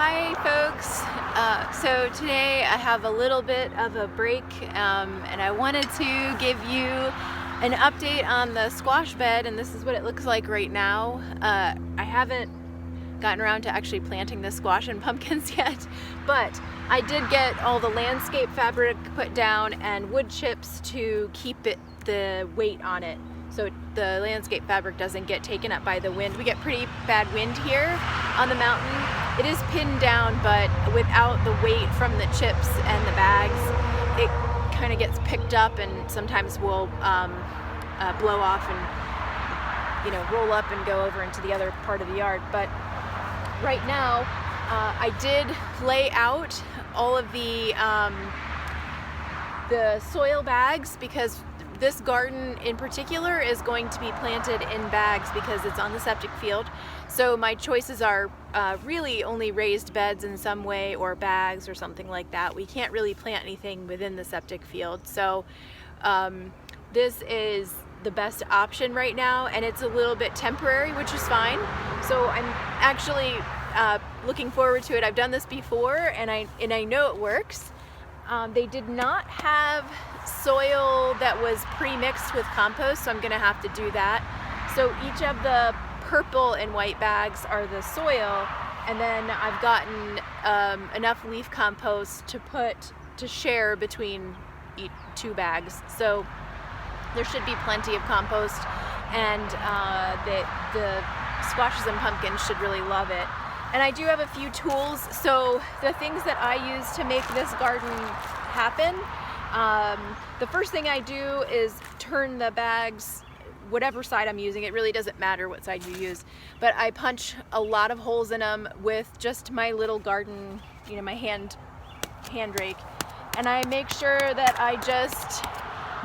Hi folks, so today I have a little bit of a break and I wanted to give you an update on the squash bed, and this is what it looks like right now. I haven't gotten around to actually planting the squash and pumpkins yet, but I did get all the landscape fabric put down and wood chips to keep the weight on it so the landscape fabric doesn't get taken up by the wind. We get pretty bad wind here on the mountain. It is pinned down, but without the weight from the chips and the bags, it kind of gets picked up and sometimes will blow off and roll up and go over into the other part of the yard. But right now I did lay out all of the soil bags, because this garden in particular is going to be planted in bags because it's on the septic field. So my choices are really only raised beds in some way or bags or something like that. We can't really plant anything within the septic field. So this is the best option right now, and it's a little bit temporary, which is fine. So I'm actually looking forward to it. I've done this before and I know it works. They did not have soil that was pre-mixed with compost, so I'm gonna have to do that. So each of the purple and white bags are the soil, and then I've gotten enough leaf compost to share between two bags. So there should be plenty of compost, and the squashes and pumpkins should really love it. And I do have a few tools. So the things that I use to make this garden happen, the first thing I do is turn the bags, whatever side I'm using, it really doesn't matter what side you use, but I punch a lot of holes in them with just my little garden, my hand rake, and I make sure that I just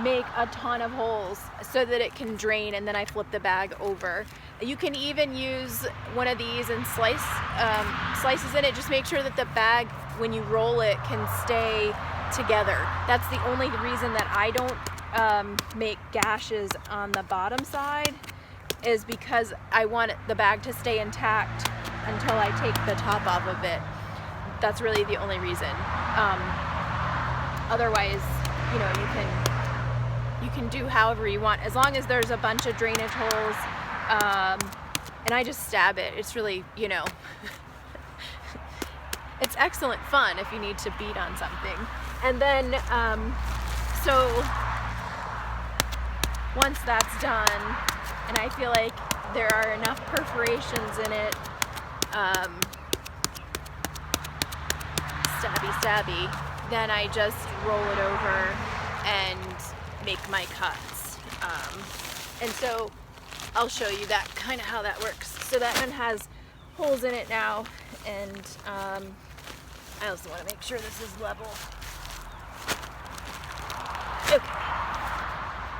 make a ton of holes so that it can drain, and then I flip the bag over. You can even use one of these and slices in it. Just make sure that the bag, when you roll it, can stay together. That's the only reason that I don't make gashes on the bottom side, is because I want the bag to stay intact until I take the top off of it. That's really the only reason. Otherwise, you can do however you want, as long as there's a bunch of drainage holes. And I just stab it. It's really, it's excellent fun if you need to beat on something. And then, so once that's done, and I feel like there are enough perforations in it, stabby, then I just roll it over and make my cuts. And so I'll show you that kind of how that works. So that one has holes in it now, and I also want to make sure this is level. Okay.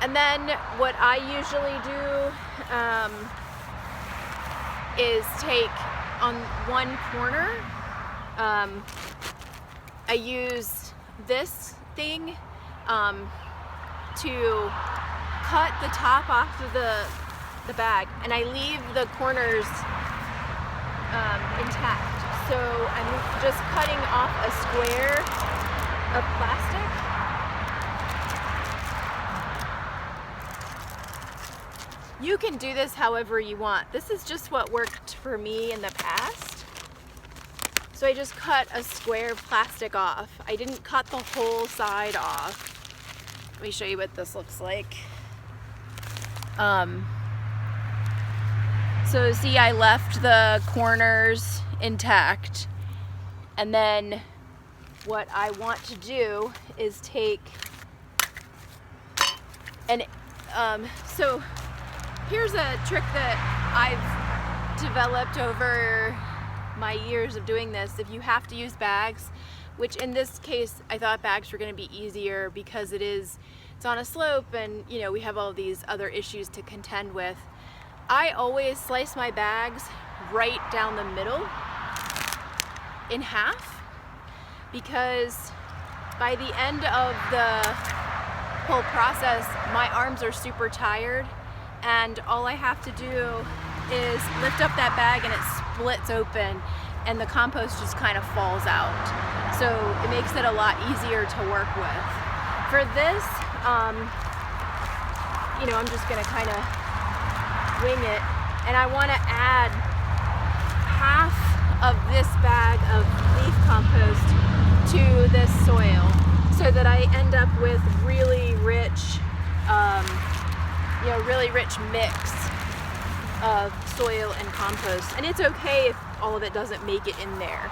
And then what I usually do is take on one corner, I use this thing to cut the top off of the bag, and I leave the corners intact. So I'm just cutting off a square of plastic. You can do this however you want. This is just what worked for me in the past. So I just cut a square of plastic off. I didn't cut the whole side off. Let me show you what this looks like. So see, I left the corners intact, and then what I want to do is take and so here's a trick that I've developed over my years of doing this. If you have to use bags, which in this case I thought bags were going to be easier because it's on a slope, and we have all these other issues to contend with. I always slice my bags right down the middle in half, because by the end of the whole process my arms are super tired, and all I have to do is lift up that bag and it splits open, and the compost just kind of falls out. So it makes it a lot easier to work with. For this, you know, I'm just gonna kind of wing it, and I want to add half of this bag of leaf compost to this soil so that I end up with really rich, you know, really rich mix of soil and compost. And it's okay if all of it doesn't make it in there.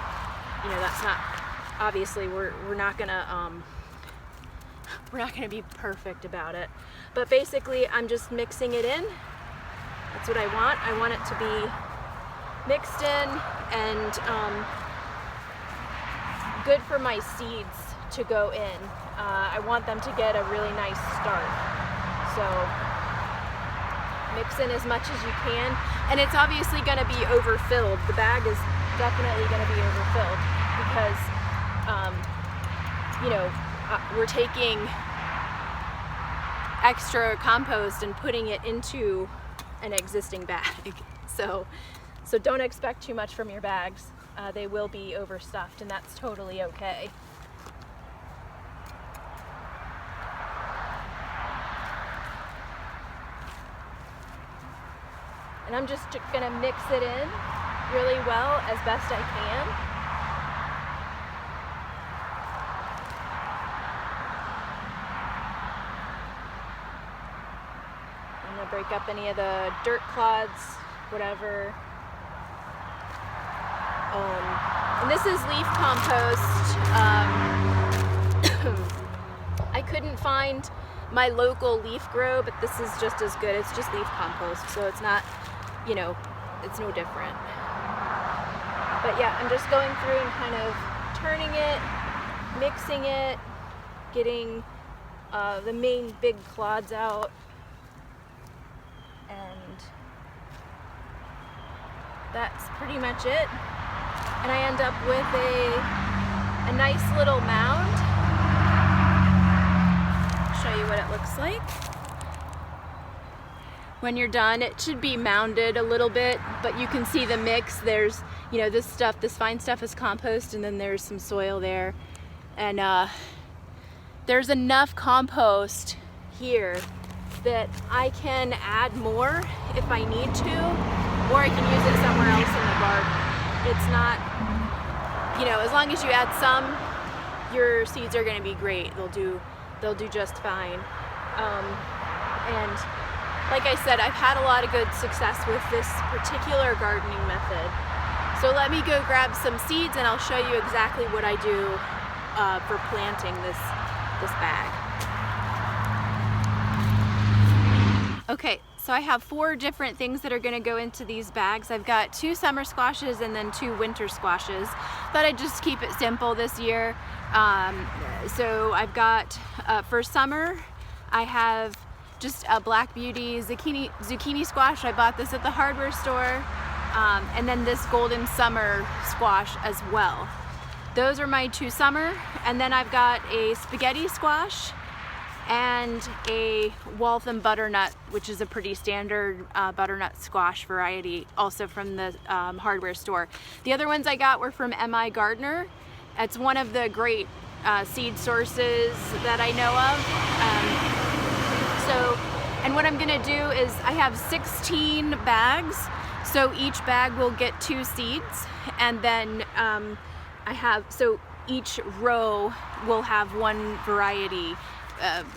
You know, that's not, obviously we're not gonna be perfect about it. But basically I'm just mixing it in. That's what I want. I want it to be mixed in and good for my seeds to go in. I want them to get a really nice start. So mix in as much as you can, and it's obviously going to be overfilled. The bag is definitely going to be overfilled because you know, we're taking extra compost and putting it into an existing bag. So don't expect too much from your bags. They will be overstuffed, and that's totally okay. And I'm just gonna mix it in really well as best I can. I'm gonna break up any of the dirt clods, whatever. And this is leaf compost. I couldn't find my local leaf grow, but this is just as good. It's just leaf compost, so it's not, you know, it's no different. But yeah, I'm just going through and kind of turning it, mixing it, getting the main big clods out, and that's pretty much it. And I end up with a nice little mound. I'll show you what it looks like. When you're done, it should be mounded a little bit, but you can see the mix. There's, you know, this fine stuff is compost, and then there's some soil there. And there's enough compost here that I can add more if I need to, or I can use it somewhere else in the garden. It's not, you know, as long as you add some, your seeds are going to be great. They'll do just fine. And like I said, I've had a lot of good success with this particular gardening method. So let me go grab some seeds, and I'll show you exactly what I do for planting this bag. Okay, so I have 4 different things that are going to go into these bags. I've got 2 summer squashes and then 2 winter squashes. Thought I'd just keep it simple this year. So I've got, for summer, I have just a Black Beauty zucchini squash. I bought this at the hardware store. And then this Golden Summer squash as well. Those are my 2 summer. And then I've got a spaghetti squash and a Waltham butternut, which is a pretty standard butternut squash variety, also from the hardware store. The other ones I got were from M.I. Gardner. It's one of the great seed sources that I know of. And what I'm gonna do is I have 16 bags, so each bag will get 2 seeds, and then so each row will have 1 variety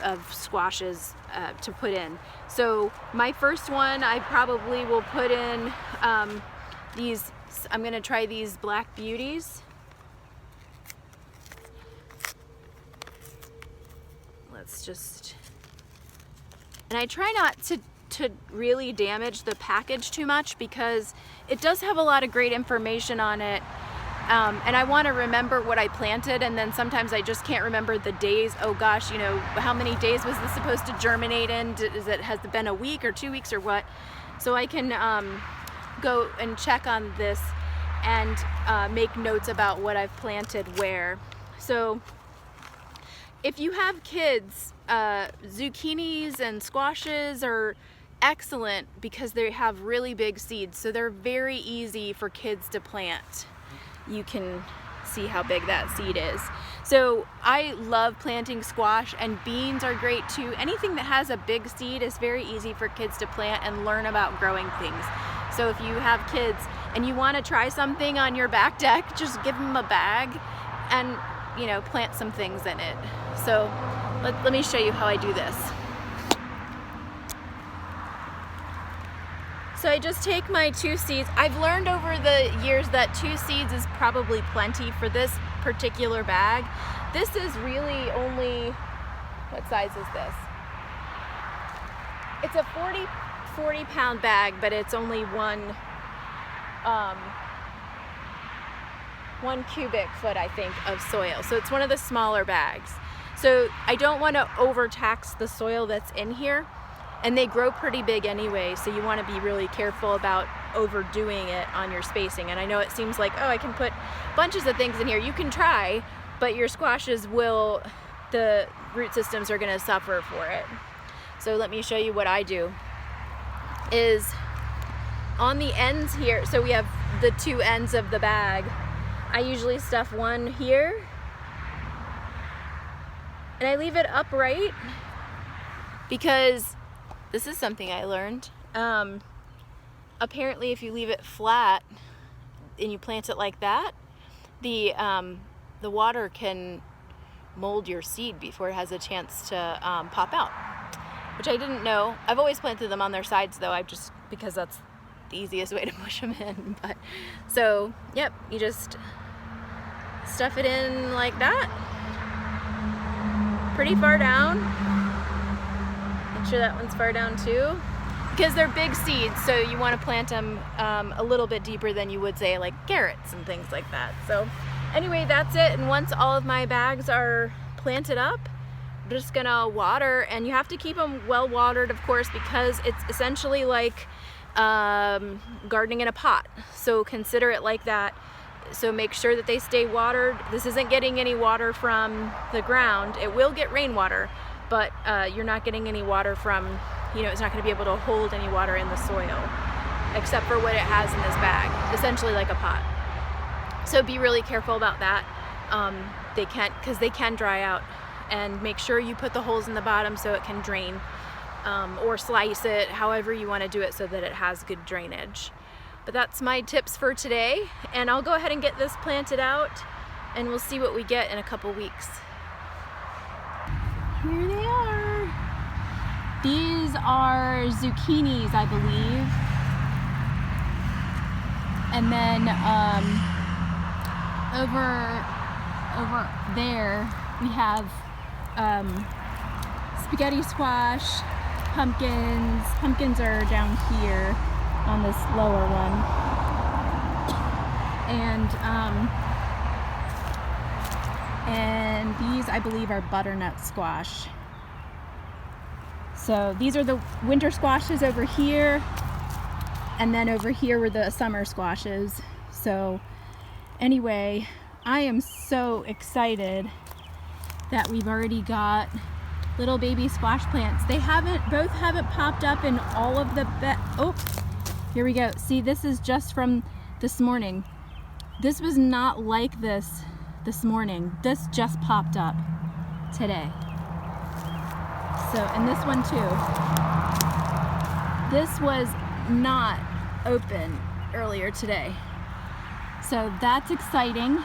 of squashes to put in. So my first one, I probably will put in these, I'm gonna try these Black Beauties. Let's just, and I try not to really damage the package too much because it does have a lot of great information on it. And I want to remember what I planted, and then sometimes I just can't remember the days. Oh gosh, you know, how many days was this supposed to germinate in? Has it been a week or 2 weeks or what? So I can go and check on this and make notes about what I've planted where. So if you have kids, zucchinis and squashes are excellent because they have really big seeds, so they're very easy for kids to plant. you can see how big that seed is. So I love planting squash, and beans are great too. Anything that has a big seed is very easy for kids to plant and learn about growing things. So if you have kids and you want to try something on your back deck, just give them a bag and, you know, plant some things in it. So let me show you how I do this. So I just take my 2 seeds. I've learned over the years that 2 seeds is probably plenty for this particular bag. This is really only, what size is this? It's a 40 pound bag, but it's only one cubic foot, I think, of soil. So it's one of the smaller bags. So I don't want to overtax the soil that's in here. And they grow pretty big anyway, so you want to be really careful about overdoing it on your spacing. And I know it seems like, oh, I can put bunches of things in here. You can try, but your squashes will, the root systems are going to suffer for it. So let me show you what I do. Is on the ends here, so we have the 2 ends of the bag. I usually stuff one here, and I leave it upright because this is something I learned. Apparently if you leave it flat and you plant it like that, the water can mold your seed before it has a chance to pop out, which I didn't know. I've always planted them on their sides though, because that's the easiest way to push them in. But so, yep, you just stuff it in like that, pretty far down. Make sure that one's far down too, because they're big seeds, so you want to plant them a little bit deeper than you would, say, like carrots and things like that. So anyway, that's it. And once all of my bags are planted up, I'm just gonna water, and you have to keep them well watered, of course, because it's essentially like gardening in a pot. So consider it like that. So make sure that they stay watered. This isn't getting any water from the ground. It will get rainwater, but you're not getting any water from, you know, it's not going to be able to hold any water in the soil, except for what it has in this bag, essentially like a pot. So be really careful about that. Because they can dry out, and make sure you put the holes in the bottom so it can drain, or slice it, however you want to do it so that it has good drainage. But that's my tips for today, and I'll go ahead and get this planted out, and we'll see what we get in a couple weeks. Here they are. These are zucchinis, I believe. And then over there we have spaghetti squash, pumpkins. Pumpkins are down here on this lower one. And these, I believe, are butternut squash. So these are the winter squashes over here, and then over here were the summer squashes. So anyway, I am so excited that we've already got little baby squash plants. They both haven't popped up in all of the oh, here we go. See, this is just from this morning. This was not like this morning. This just popped up today. So, and this one too. This was not open earlier today. So that's exciting.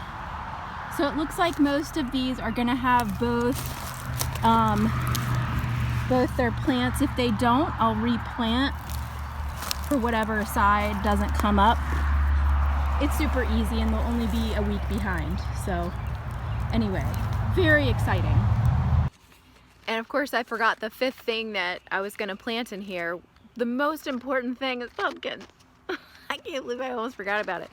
So it looks like most of these are gonna have both their plants. If they don't, I'll replant for whatever side doesn't come up. It's super easy, and they'll only be a week behind. So anyway, very exciting. And of course I forgot the 5th thing that I was gonna plant in here. The most important thing is pumpkins. I can't believe I almost forgot about it.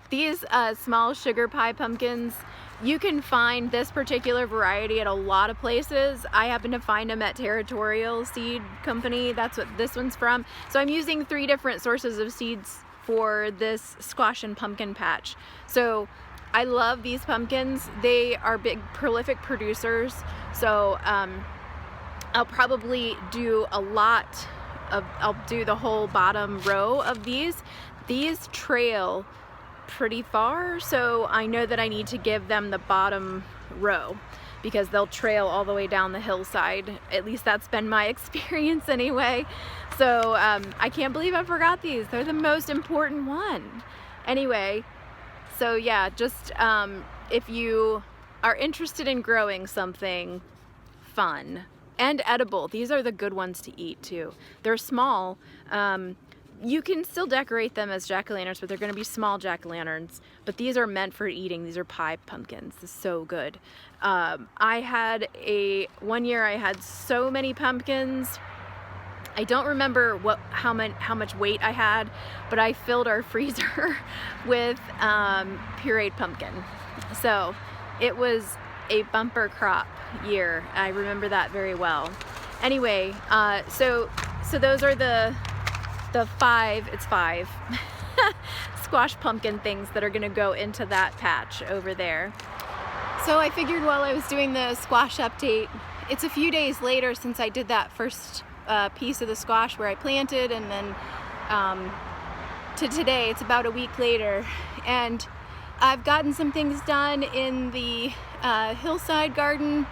These small sugar pie pumpkins, you can find this particular variety at a lot of places. I happen to find them at Territorial Seed Company. That's what this one's from. So I'm using 3 different sources of seeds for this squash and pumpkin patch. So I love these pumpkins. They are big, prolific producers. So I'll probably do I'll do the whole bottom row of these. These trail pretty far, so I know that I need to give them the bottom row because they'll trail all the way down the hillside. At least that's been my experience anyway. So I can't believe I forgot these. They're the most important one. Anyway, so yeah, just if you are interested in growing something fun and edible, these are the good ones to eat too. They're small. You can still decorate them as jack-o'-lanterns, but they're going to be small jack-o'-lanterns. But these are meant for eating. These are pie pumpkins. This is so good. I had one year I had so many pumpkins. I don't remember how much weight I had, but I filled our freezer with pureed pumpkin. So it was a bumper crop year. I remember that very well. Anyway, so those are the five squash pumpkin things that are gonna go into that patch over there. So I figured while I was doing the squash update, it's a few days later since I did that first piece of the squash where I planted, and then to today, it's about a week later, and I've gotten some things done in the hillside garden.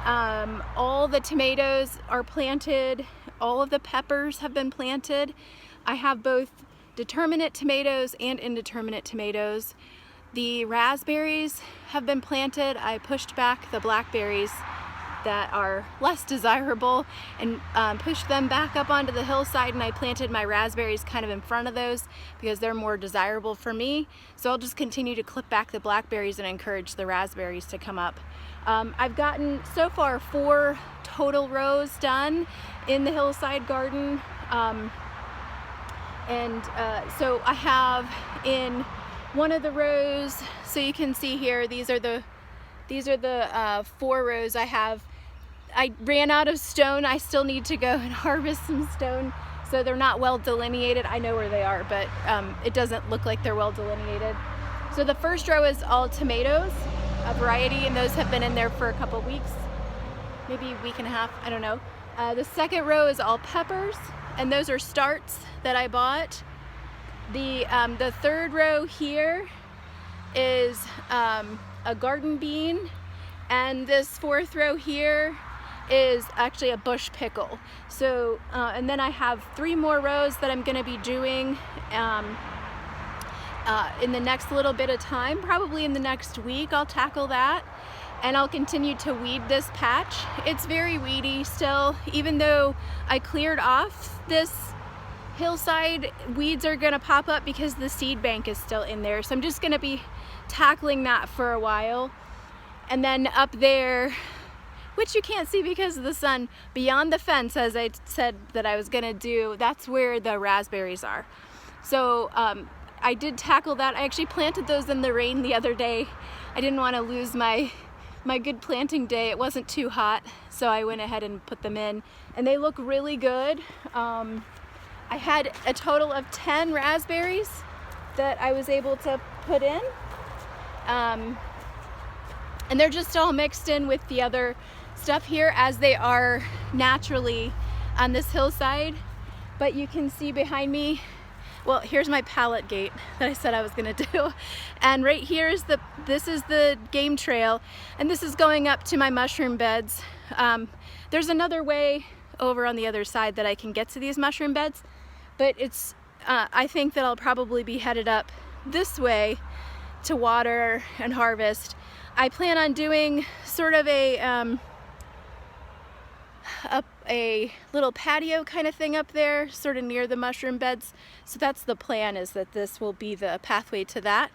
All the tomatoes are planted, all of the peppers have been planted. I have both determinate tomatoes and indeterminate tomatoes. The raspberries have been planted. I pushed back the blackberries that are less desirable and pushed them back up onto the hillside, and I planted my raspberries kind of in front of those because they're more desirable for me. So I'll just continue to clip back the blackberries and encourage the raspberries to come up. I've gotten so far 4 total rows done in the hillside garden, so I have in one of the rows, so you can see here, these are the 4 rows I have. I ran out of stone. I still need to go and harvest some stone, so they're not well delineated. I know where they are, but it doesn't look like they're well delineated. So the first row is all tomatoes, a variety, and those have been in there for a couple weeks, maybe a week and a half, I don't know. The second row is all peppers, and those are starts that I bought. The third row here is a garden bean, and this fourth row here is actually a bush pickle. So, and then I have 3 more rows that I'm gonna be doing in the next little bit of time. Probably in the next week I'll tackle that, and I'll continue to weed this patch. It's very weedy still, even though I cleared off this hillside, weeds are gonna pop up because the seed bank is still in there. So I'm just gonna be tackling that for a while. And then up there, which you can't see because of the sun, beyond the fence, as I said that I was gonna do, that's where the raspberries are. So I did tackle that. I actually planted those in the rain the other day. I didn't want to lose my good planting day. It wasn't too hot, so I went ahead and put them in, and they look really good. I had a total of 10 raspberries that I was able to put in, and they're just all mixed in with the other stuff here as they are naturally on this hillside. But you can see behind me, well, here's my pallet gate that I said I was gonna do, and right here is this is the game trail, and this is going up to my mushroom beds. There's another way over on the other side that I can get to these mushroom beds, but it's I think that I'll probably be headed up this way to water and harvest. I plan on doing sort of a little patio kind of thing up there, sort of near the mushroom beds. So that's the plan, is that this will be the pathway to that.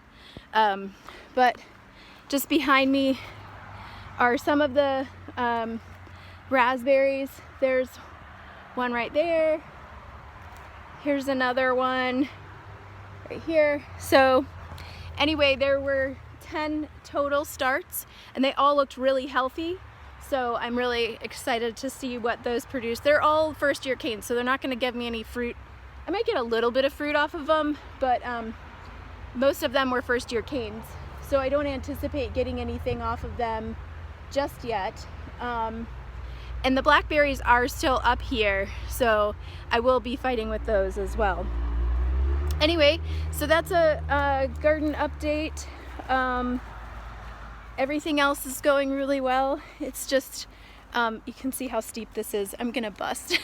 But just behind me are some of the raspberries. There's one right there. Here's another one right here. So anyway, there were 10 total starts, and they all looked really healthy. So I'm really excited to see what those produce. They're all first-year canes, so they're not going to give me any fruit. I might get a little bit of fruit off of them, but most of them were first-year canes. So I don't anticipate getting anything off of them just yet. And the blackberries are still up here, so I will be fighting with those as well. Anyway, so that's a garden update. Everything else is going really well. It's just, you can see how steep this is. I'm gonna bust.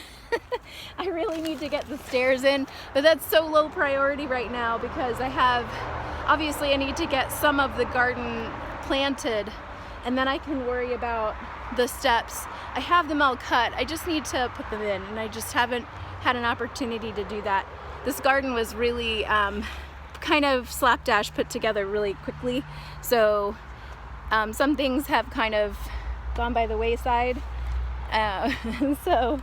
I really need to get the stairs in, but that's so low priority right now because obviously I need to get some of the garden planted, and then I can worry about the steps. I have them all cut. I just need to put them in, and I just haven't had an opportunity to do that. This garden was really kind of slapdash put together really quickly, so some things have kind of gone by the wayside. So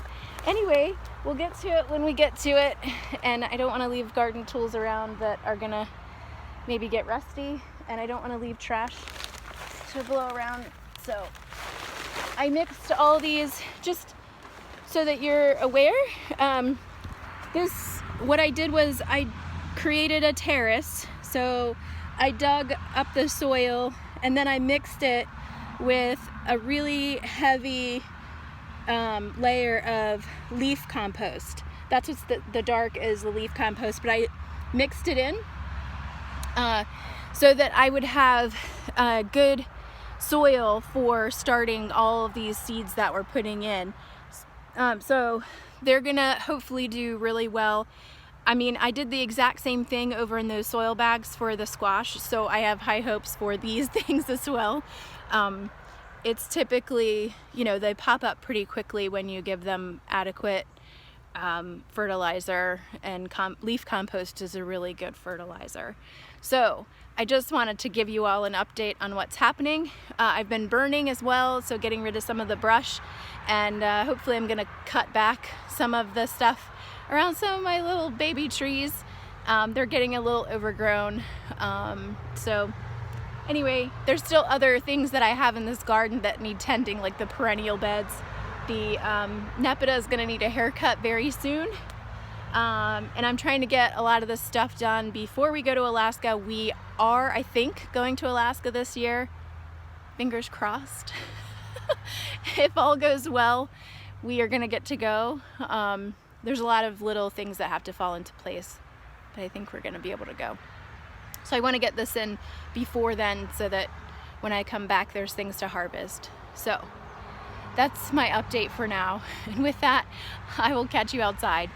anyway, we'll get to it when we get to it, and I don't want to leave garden tools around that are gonna maybe get rusty, and I don't want to leave trash to blow around. So I mixed all these just so that you're aware. What I did was I created a terrace. So I dug up the soil and then I mixed it with a really heavy layer of leaf compost. That's what's the dark is the leaf compost, but I mixed it in so that I would have good soil for starting all of these seeds that we're putting in. So they're gonna hopefully do really well. I mean, I did the exact same thing over in those soil bags for the squash, so I have high hopes for these things as well. It's typically, you know, they pop up pretty quickly when you give them adequate fertilizer, and leaf compost is a really good fertilizer. So I just wanted to give you all an update on what's happening. I've been burning as well, so getting rid of some of the brush, and hopefully I'm gonna cut back some of the stuff around some of my little baby trees. They're getting a little overgrown. So anyway, there's still other things that I have in this garden that need tending, like the perennial beds. The Nepeta is gonna need a haircut very soon. And I'm trying to get a lot of this stuff done before we go to Alaska. We are, I think, going to Alaska this year. Fingers crossed. If all goes well, we are gonna get to go. There's a lot of little things that have to fall into place, but I think we're gonna be able to go. So I wanna get this in before then so that when I come back, there's things to harvest. So that's my update for now. And with that, I will catch you outside.